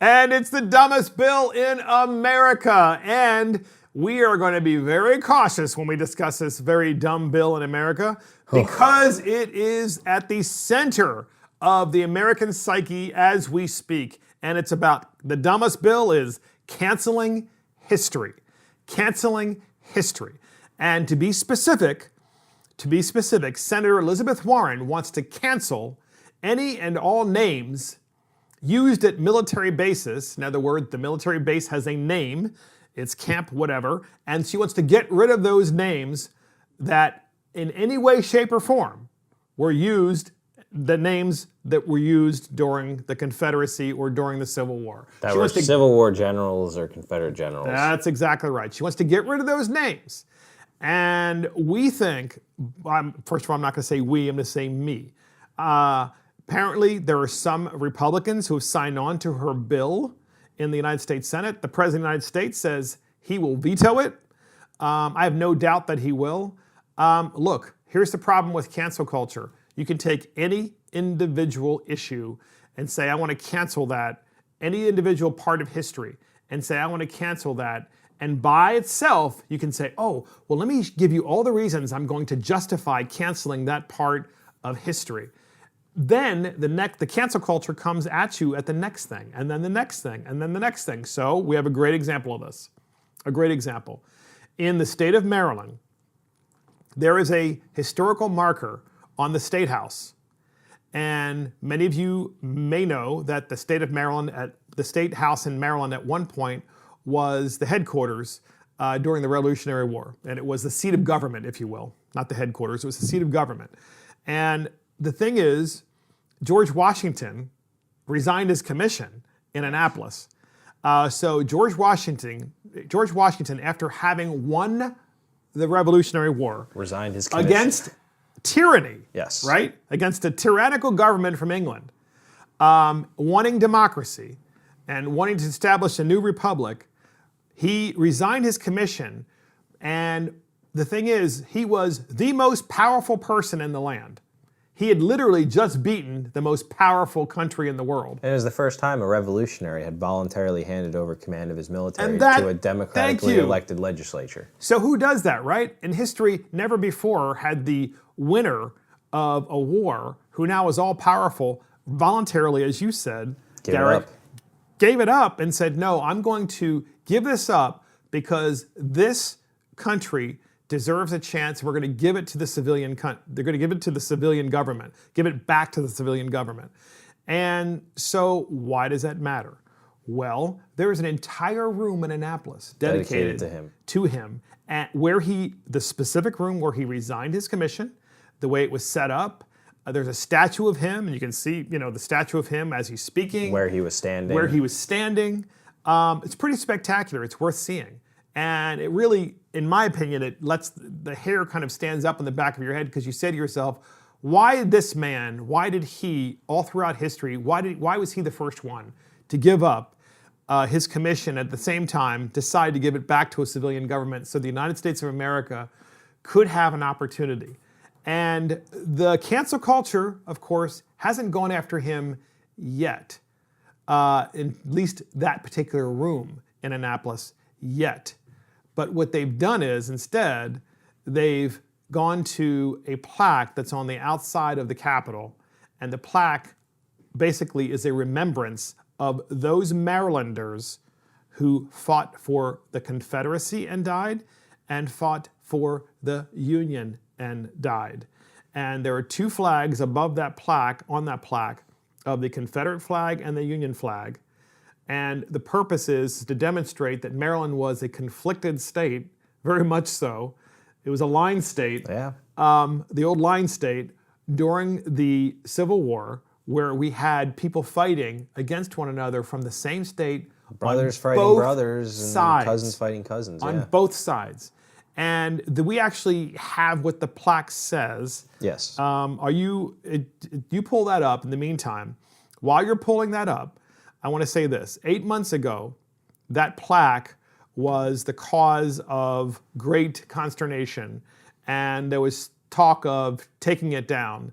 And it's the dumbest bill in America. And we are going to be very cautious when we discuss this very dumb bill in America because it is at the center of the American psyche as we speak. And it's about the dumbest bill is canceling history. Canceling history. And to be specific, Senator Elizabeth Warren wants to cancel any and all names used at military bases. In other words, the military base has a name. It's camp whatever. And she wants to get rid of those names that in any way, shape, or form were used, the names that were used during the Confederacy or during the Civil War. That were Civil War generals or Confederate generals. That's exactly right. She wants to get rid of those names. And we think, first of all, I'm not going to say we, I'm going to say me. Apparently, there are some Republicans who have signed on to her bill in the United States Senate. The President of the United States says he will veto it. I have no doubt that he will. Look, here's the problem with cancel culture. You can take any individual issue and say, I want to cancel that, any individual part of history, and say, I want to cancel that. And by itself, you can say, oh, well, let me give you all the reasons I'm going to justify canceling that part of history. Then the cancel culture comes at you at the next thing, and then the next thing, and then the next thing. So we have a great example of this. A great example. In the state of Maryland, there is a historical marker on the State House. And many of you may know that the state of Maryland, the State House in Maryland at one point was the headquarters during the Revolutionary War. And it was the seat of government, if you will. Not the headquarters, it was the seat of government. And the thing is, George Washington resigned his commission in Annapolis. So George Washington, after having won the Revolutionary War, resigned his commission against tyranny, yes, right? Against a tyrannical government from England, wanting democracy and wanting to establish a new republic, he resigned his commission. And the thing is, he was the most powerful person in the land. He had literally just beaten the most powerful country in the world. And it was the first time a revolutionary had voluntarily handed over command of his military to a democratically elected legislature. So who does that, right? In history, never before had the winner of a war, who now is all powerful, voluntarily, as you said, Derek, gave it up and said, no, I'm going to give this up because this country deserves a chance. We're going to give it to the civilian. They're going to give it to the civilian government. Give it back to the civilian government. And so, why does that matter? Well, there is an entire room in Annapolis dedicated to him, where the specific room where he resigned his commission, the way it was set up. There's a statue of him, and you can see, the statue of him as he's speaking. Where he was standing. It's pretty spectacular. It's worth seeing. And it really, in my opinion, it lets the hair kind of stands up in the back of your head because you say to yourself, why did this man, why did he, all throughout history, why was he the first one to give up his commission, at the same time decide to give it back to a civilian government so the United States of America could have an opportunity? And the cancel culture, of course, hasn't gone after him yet, at least that particular room in Annapolis yet. But what they've done is, instead, they've gone to a plaque that's on the outside of the Capitol, and the plaque basically is a remembrance of those Marylanders who fought for the Confederacy and died, and fought for the Union and died. And there are two flags above that plaque, on that plaque, of the Confederate flag and the Union flag. And the purpose is to demonstrate that Maryland was a conflicted state, very much so. It was a line state, the old line state, during the Civil War, where we had people fighting against one another from the same state. Brothers fighting brothers and cousins fighting cousins. On both sides. And we actually have what the plaque says. Yes. You pull that up in the meantime. While you're pulling that up, I want to say this. 8 months ago, that plaque was the cause of great consternation, and there was talk of taking it down.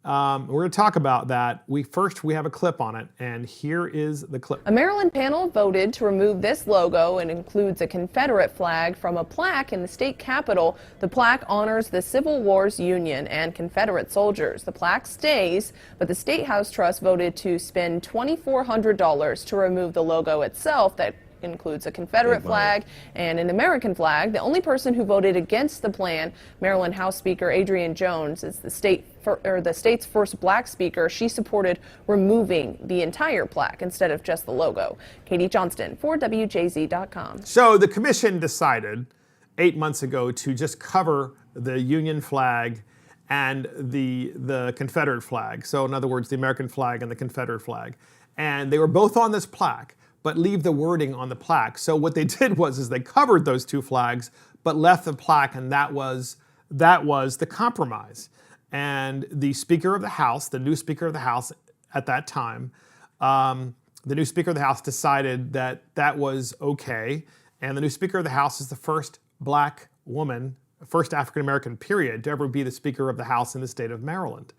We're going to talk about that. We have a clip on it, and here is the clip. A Maryland panel voted to remove this logo and includes a Confederate flag from a plaque in the state capitol. The plaque honors the Civil War's Union and Confederate soldiers. The plaque stays, but the State House Trust voted to spend $2,400 to remove the logo itself that includes a Confederate flag and an American flag. The only person who voted against the plan, Maryland House Speaker Adrienne Jones, is the state's first black speaker. She supported removing the entire plaque instead of just the logo. Katie Johnston for WJZ.com. So the commission decided 8 months ago to just cover the Union flag and the Confederate flag. So in other words, the American flag and the Confederate flag. And they were both on this plaque, but leave the wording on the plaque. So what they did was they covered those two flags, but left the plaque, and that was the compromise. And the Speaker of the House, the new Speaker of the House at that time, the new Speaker of the House decided that that was okay. And the new Speaker of the House is the first black woman, first African American period, to ever be the Speaker of the House in the state of Maryland.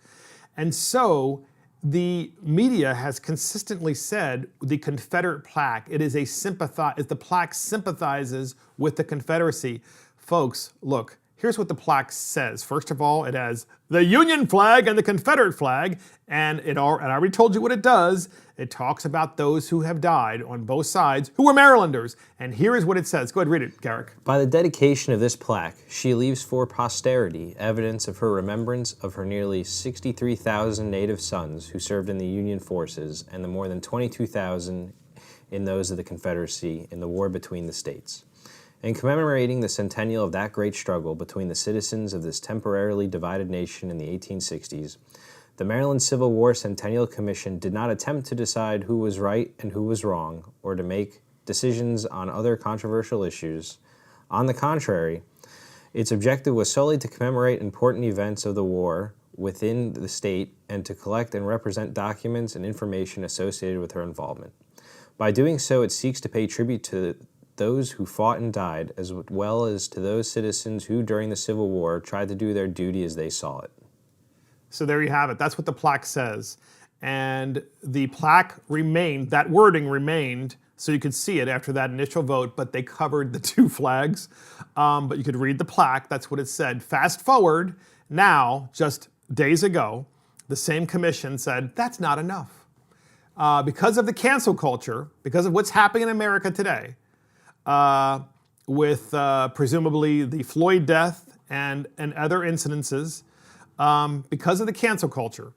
And so the media has consistently said the Confederate plaque, the plaque sympathizes with the Confederacy. Folks, look, here's what the plaque says. First of all, it has the Union flag and the Confederate flag, and I already told you what it does. It talks about those who have died on both sides, who were Marylanders. And here is what it says. Go ahead, read it, Garrick. By the dedication of this plaque, she leaves for posterity evidence of her remembrance of her nearly 63,000 native sons who served in the Union forces and the more than 22,000 in those of the Confederacy in the war between the states. In commemorating the centennial of that great struggle between the citizens of this temporarily divided nation in the 1860s, the Maryland Civil War Centennial Commission did not attempt to decide who was right and who was wrong, or to make decisions on other controversial issues. On the contrary, its objective was solely to commemorate important events of the war within the state and to collect and represent documents and information associated with her involvement. By doing so, it seeks to pay tribute to those who fought and died, as well as to those citizens who, during the Civil War, tried to do their duty as they saw it. So there you have it. That's what the plaque says. And the plaque remained, that wording remained, so you could see it after that initial vote, but they covered the two flags. But you could read the plaque. That's what it said. Fast forward, now, just days ago, the same commission said, that's not enough. Because of the cancel culture, because of what's happening in America today, with presumably the Floyd death and other incidences, because of the cancel culture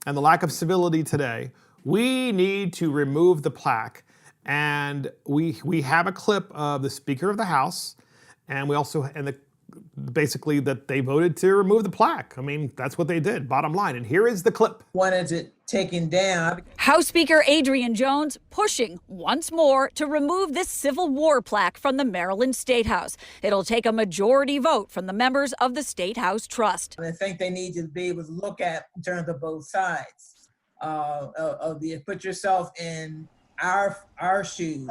and the lack of civility today, we need to remove the plaque. And we have a clip of the Speaker of the House, and we also basically that they voted to remove the plaque. I mean, that's what they did, bottom line. And here is the clip. Wanted it taken down. House Speaker Adrienne Jones pushing once more to remove this Civil War plaque from the Maryland State House. It'll take a majority vote from the members of the State House Trust. I think they need to be able to look at in terms of both sides put yourself in our shoes.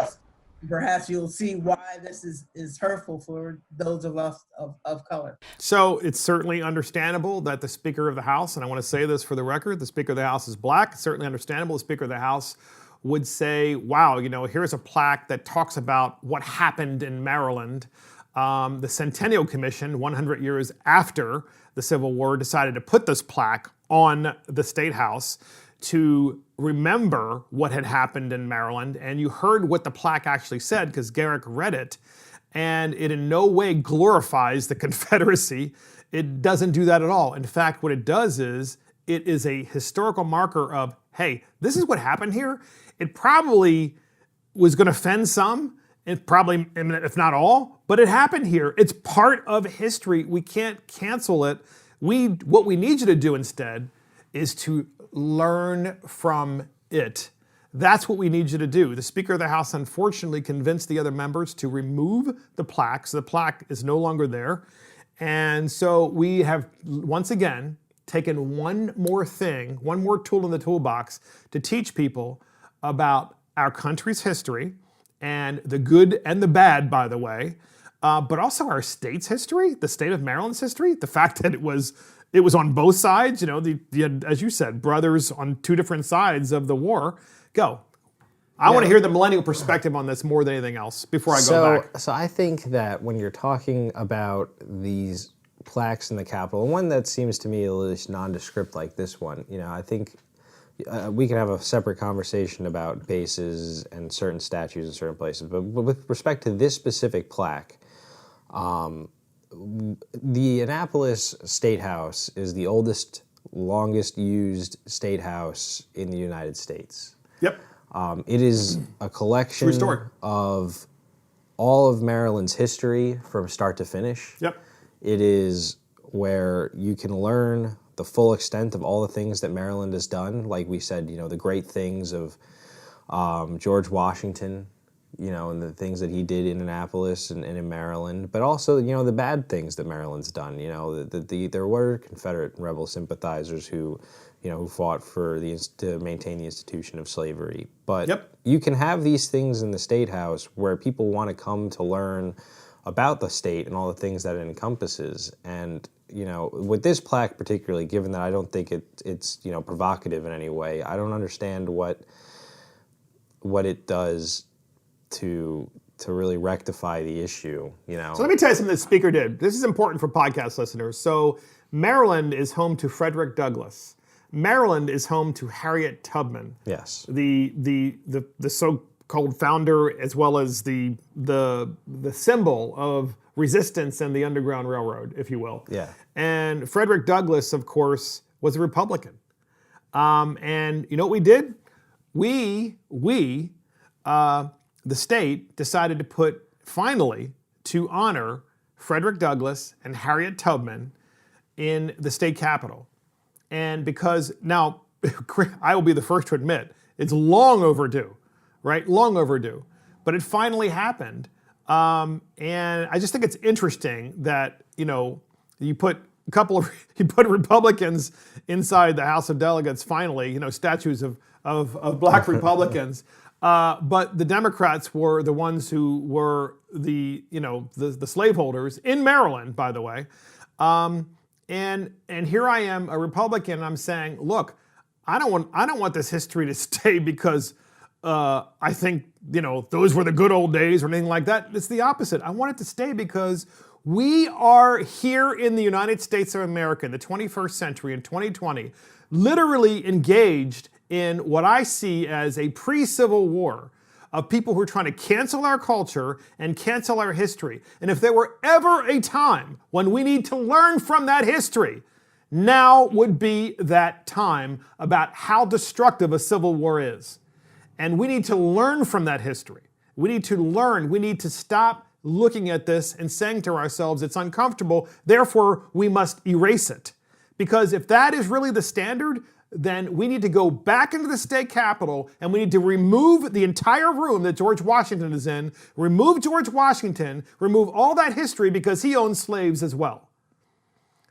Perhaps you'll see why this is hurtful for those of us of color. So it's certainly understandable that the Speaker of the House, and I want to say this for the record, the Speaker of the House is black. It's certainly understandable the Speaker of the House would say, wow, here's a plaque that talks about what happened in Maryland. The Centennial Commission, 100 years after the Civil War, decided to put this plaque on the State House to remember what had happened in Maryland. And you heard what the plaque actually said because Garrick read it. And it in no way glorifies the Confederacy. It doesn't do that at all. In fact, what it does is it is a historical marker of, hey, this is what happened here. It probably was going to offend some, and probably, if not all, but it happened here. It's part of history. We can't cancel it. What we need you to do instead is to learn from it. That's what we need you to do. The Speaker of the House unfortunately convinced the other members to remove the plaque, so the plaque is no longer there. And so we have, once again, taken one more tool in the toolbox to teach people about our country's history, and the good and the bad, by the way, but also our state's history, the state of Maryland's history, the fact that it was it was on both sides. You know, as you said, brothers on two different sides of the war. Go. I want to hear the millennial perspective on this more than anything else before I go back. So I think that when you're talking about these plaques in the Capitol, one that seems to me a little nondescript like this one, you know, I think we can have a separate conversation about bases and certain statues in certain places. But with respect to this specific plaque, the Annapolis State House is the oldest, longest used state house in the United States. Yep. It is a collection of all of Maryland's history from start to finish. Yep. It is where you can learn the full extent of all the things that Maryland has done. Like we said, you know, the great things of George Washington, you know, and the things that he did in Annapolis and in Maryland, but also, you know, the bad things that Maryland's done. You know, there were Confederate rebel sympathizers who, you know, who fought for to maintain the institution of slavery. But you can have these things in the State House where people want to come to learn about the state and all the things that it encompasses. And, you know, with this plaque particularly, given that I don't think it's you know, provocative in any way, I don't understand what it does to really rectify the issue, you know. So let me tell you something the speaker did. This is important for podcast listeners. So Maryland is home to Frederick Douglass. Maryland is home to Harriet Tubman. Yes. The so-called founder, as well as the symbol of resistance and the Underground Railroad, if you will. Yeah. And Frederick Douglass, of course, was a Republican. And you know what we did? The state decided to finally to honor Frederick Douglass and Harriet Tubman in the state capitol. And because now, I will be the first to admit, it's long overdue, right? Long overdue. But it finally happened. And I just think it's interesting that, you know, you put Republicans inside the House of Delegates, finally, you know, statues of black Republicans. But the Democrats were the ones who were the slaveholders in Maryland, by the way. And here I am, a Republican, and I'm saying, look, I don't want this history to stay because I think, you know, those were the good old days or anything like that. It's the opposite. I want it to stay because we are here in the United States of America in the 21st century, in 2020, literally engaged in what I see as a pre-Civil War of people who are trying to cancel our culture and cancel our history. And if there were ever a time when we need to learn from that history, now would be that time about how destructive a civil war is. And we need to learn from that history. We need to learn. We need to stop looking at this and saying to ourselves, it's uncomfortable, therefore we must erase it. Because if that is really the standard, then we need to go back into the state capitol and we need to remove the entire room that George Washington is in, remove George Washington, remove all that history because he owned slaves as well.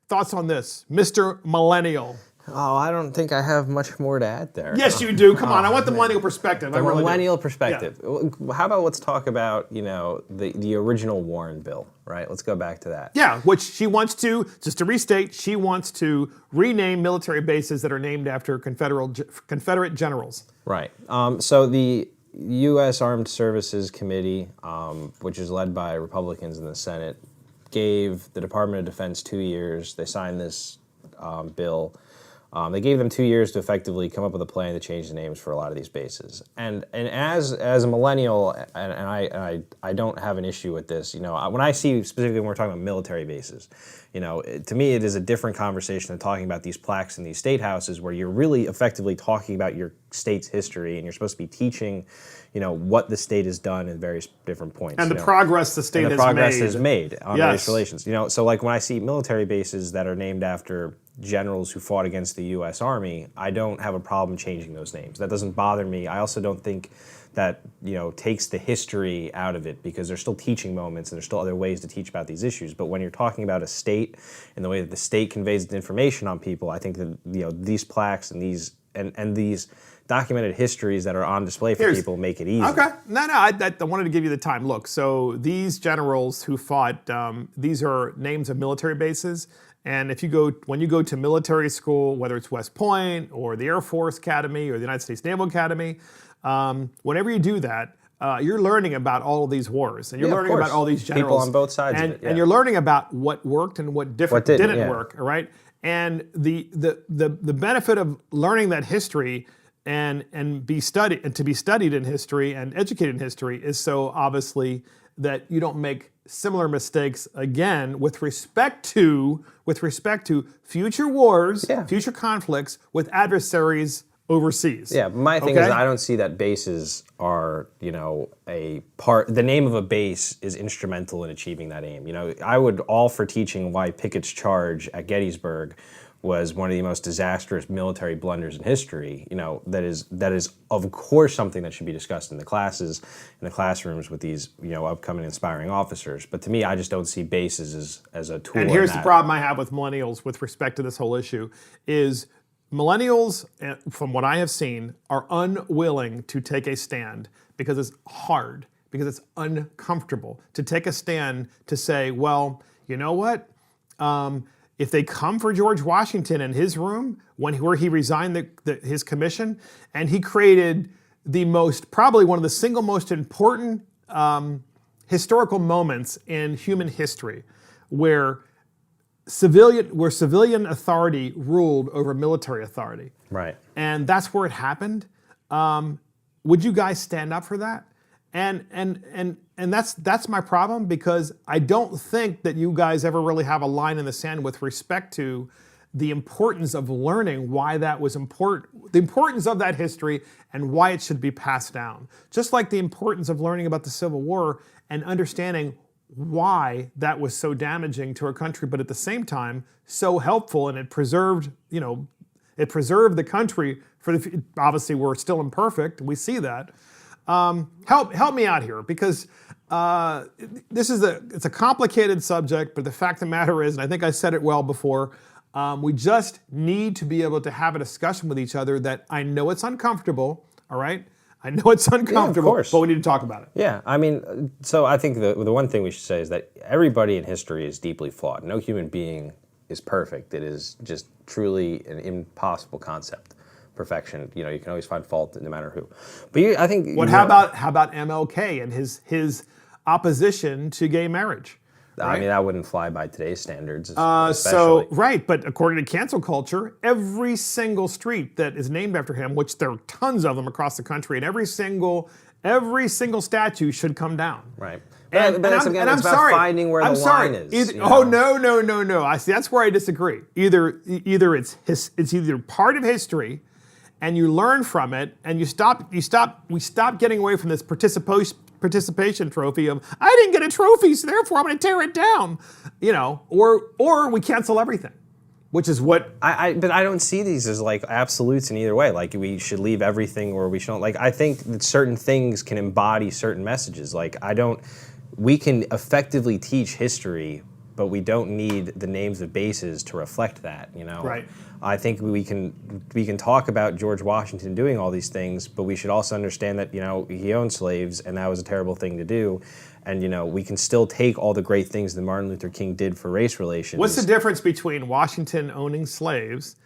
Thoughts on this, Mr. Millennial? Oh, I don't think I have much more to add there. Yes, you do. Come on, I want the millennial perspective. The millennial perspective. Yeah. How about let's talk about, you know, the original Warren bill, right? Let's go back to that. Yeah, which she wants to, just to restate, she wants to rename military bases that are named after Confederate generals. Right. So the U.S. Armed Services Committee, which is led by Republicans in the Senate, gave the Department of Defense 2 years. They signed this bill. They gave them 2 years to effectively come up with a plan to change the names for a lot of these bases. And as a millennial, and I don't have an issue with this. You know, when I see specifically when we're talking about military bases, you know, to me it is a different conversation than talking about these plaques in these state houses where you're really effectively talking about your state's history and you're supposed to be teaching, you know, what the state has done in various different points. And the progress the state has made on various relations. You know, so like when I see military bases that are named after generals who fought against the U.S. Army, I don't have a problem changing those names. That doesn't bother me. I also don't think that, you know, takes the history out of it because there's still teaching moments and there's still other ways to teach about these issues. But when you're talking about a state and the way that the state conveys its information on people, I think that, you know, these plaques and these documented histories that are on display for people make it easy. Okay. No, I wanted to give you the time. Look, so these generals who fought, these are names of military bases. And when you go to military school, whether it's West Point or the Air Force Academy or the United States Naval Academy, whenever you do that, you're learning about all of these wars, and you're learning about all these generals. People on both sides and, of it. Yeah. And you're learning about what worked and what didn't yeah. work, all right? And the benefit of learning that history and to be studied in history and educated in history is so obviously that you don't make similar mistakes again with respect to future wars, future conflicts with adversaries overseas. Yeah, my thing is I don't see that bases are, a part, the name of a base is instrumental in achieving that aim. I would all for teaching why Pickett's charge at Gettysburg was one of the most disastrous military blunders in history. That is of course something that should be discussed in the classes, in the classrooms with these, upcoming inspiring officers. But to me, I just don't see bases as a tool. And here's the problem I have with millennials with respect to this whole issue is millennials, from what I have seen, are unwilling to take a stand because it's hard, because it's uncomfortable to take a stand to say, well, you know what? If they come for George Washington in his room where he resigned his commission, and he created probably one of the single most important historical moments in human history, where civilian authority ruled over military authority. Right. And that's where it happened. Would you guys stand up for that? And that's my problem, because I don't think that you guys ever really have a line in the sand with respect to the importance of learning why that was important, the importance of that history and why it should be passed down. Just like the importance of learning about the Civil War and understanding why that was so damaging to our country, but at the same time so helpful, and it preserved the country obviously we're still imperfect, we see that. Help me out here, because it's a complicated subject, but the fact of the matter is, and I think I said it well before, we just need to be able to have a discussion with each other that I know it's uncomfortable, all right? I know it's uncomfortable, but we need to talk about it. Yeah, so I think the one thing we should say is that everybody in history is deeply flawed. No human being is perfect. It is just truly an impossible concept. Perfection. You can always find fault no matter who. But I think. How about MLK and his opposition to gay marriage? Right? That wouldn't fly by today's standards. But according to cancel culture, every single street that is named after him, which there are tons of them across the country, and every single statue should come down. Right. But it's about finding where the line is. No. I see. That's where I disagree. Either it's either part of history, and you learn from it, and we stop getting away from this participation trophy of, I didn't get a trophy, so therefore I'm going to tear it down, or we cancel everything, which is what but I don't see these as like absolutes in either way. Like we should leave everything, or we shouldn't. Like I think that certain things can embody certain messages. Like we can effectively teach history, but we don't need the names of bases to reflect that. Right. I think we can talk about George Washington doing all these things, but we should also understand that he owned slaves, and that was a terrible thing to do. And we can still take all the great things that Martin Luther King did for race relations. What's the difference between Washington owning slaves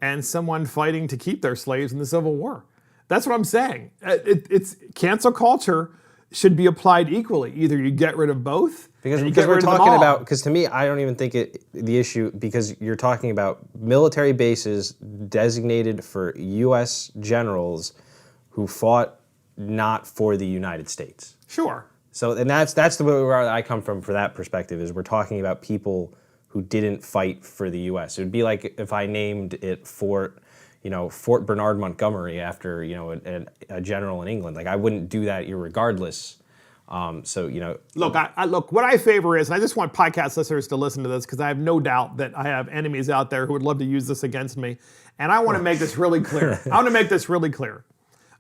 and someone fighting to keep their slaves in the Civil War? That's what I'm saying. It's cancel culture should be applied equally. Either you get rid of both, because we're talking about. Because to me, I don't even think the issue, because you're talking about military bases designated for U.S. generals who fought not for the United States. Sure. So, and that's the way where I come from for that perspective, is we're talking about people who didn't fight for the U.S. It would be like if I named it Fort Bernard Montgomery after a general in England. Like I wouldn't do that irregardless. Look, what I favor is, and I just want podcast listeners to listen to this, because I have no doubt that I have enemies out there who would love to use this against me, and I want to make this really clear.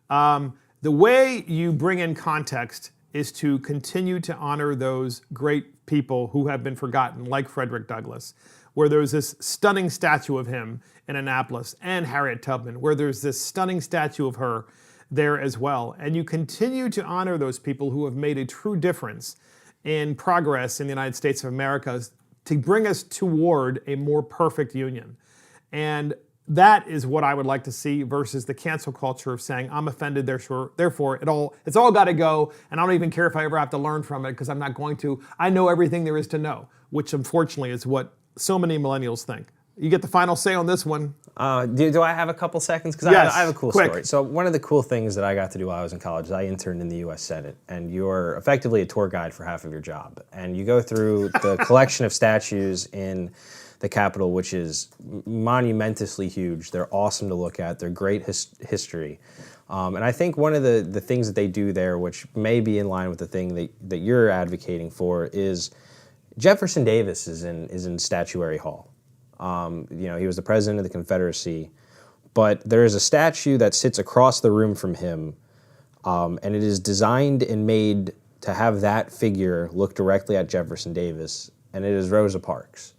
The way you bring in context is to continue to honor those great people who have been forgotten, like Frederick Douglass, where there's this stunning statue of him in Annapolis, and Harriet Tubman, where there's this stunning statue of her there as well. And you continue to honor those people who have made a true difference in progress in the United States of America to bring us toward a more perfect union. And that is what I would like to see versus the cancel culture of saying, I'm offended, therefore it's all got to go, and I don't even care if I ever have to learn from it because I'm not going to. I know everything there is to know, which unfortunately is what so many millennials think. You get the final say on this one. Do I have a couple seconds? Because Yes, I have a cool quick. story. So one of the cool things that I got to do while I was in college is I interned in the U.S. Senate, and you're effectively a tour guide for half of your job. And you go through the collection of statues in the Capitol, which is monumentously huge. They're awesome to look at. They're great history. And I think one of the things that they do there, which may be in line with the thing that you're advocating for, is Jefferson Davis is in Statuary Hall. He was the president of the Confederacy, but there is a statue that sits across the room from him, and it is designed and made to have that figure look directly at Jefferson Davis, and it is Rosa Parks.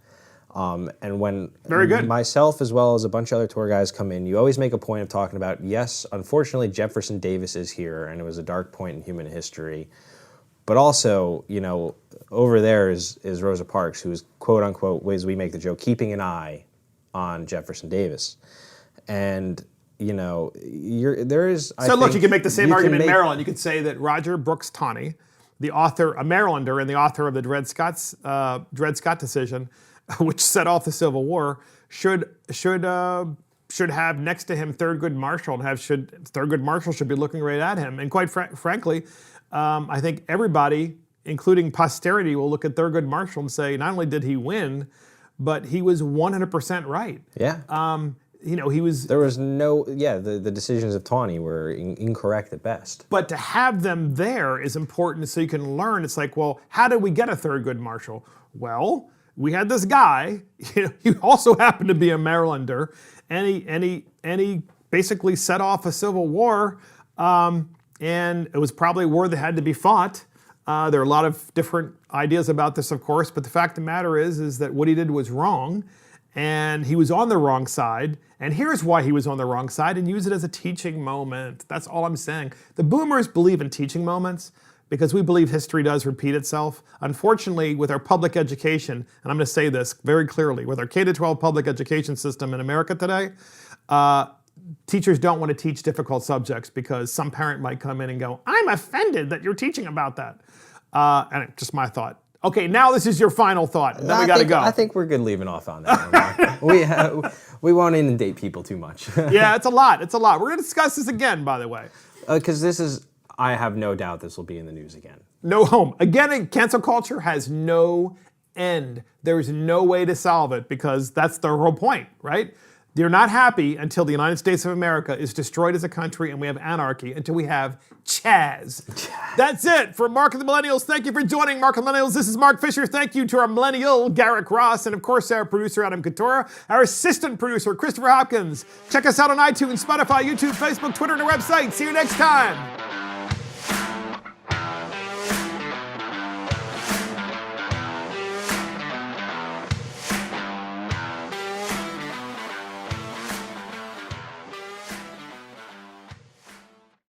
And when Very good. myself as well as a bunch of other tour guys come in, you always make a point of talking about, yes, unfortunately Jefferson Davis is here, and it was a dark point in human history. But also, over there is Rosa Parks, who is, quote unquote, as we make the joke, keeping an eye on Jefferson Davis. And, there is... Look, you can make the same argument in Maryland. You could say that Roger Brooks Taney, the author, a Marylander and the author of the Dred Scott decision, which set off the Civil War, should have next to him Thurgood Marshall, and Thurgood Marshall should be looking right at him. And quite frankly, I think everybody, including posterity, will look at Thurgood Marshall and say, not only did he win, but he was 100% right. Yeah. He was... There was no... Yeah, the decisions of Taney were incorrect at best. But to have them there is important so you can learn. It's like, well, how did we get a Thurgood Marshall? Well, we had this guy, he also happened to be a Marylander, and he basically set off a civil war, and it was probably a war that had to be fought. There are a lot of different ideas about this, of course, but the fact of the matter is that what he did was wrong, and he was on the wrong side, and here's why he was on the wrong side, and use it as a teaching moment. That's all I'm saying. The boomers believe in teaching moments because we believe history does repeat itself. Unfortunately, with our public education, and I'm going to say this very clearly, with our K-12 public education system in America today, teachers don't want to teach difficult subjects because some parent might come in and go, I'm offended that you're teaching about that. And it's just my thought. Okay, now this is your final thought. Then we got to go. I think we're good leaving off on that one. We won't inundate people too much. Yeah, it's a lot. It's a lot. We're going to discuss this again, by the way. Because I have no doubt this will be in the news again. No home. Again, cancel culture has no end. There's no way to solve it because that's the whole point, right? They're not happy until the United States of America is destroyed as a country and we have anarchy, until we have Chaz. That's it for Mark and the Millennials. Thank you for joining Mark and the Millennials. This is Mark Fisher. Thank you to our millennial, Garrick Ross, and of course our producer, Adam Couture, our assistant producer, Christopher Hopkins. Check us out on iTunes, Spotify, YouTube, Facebook, Twitter, and our website. See you next time.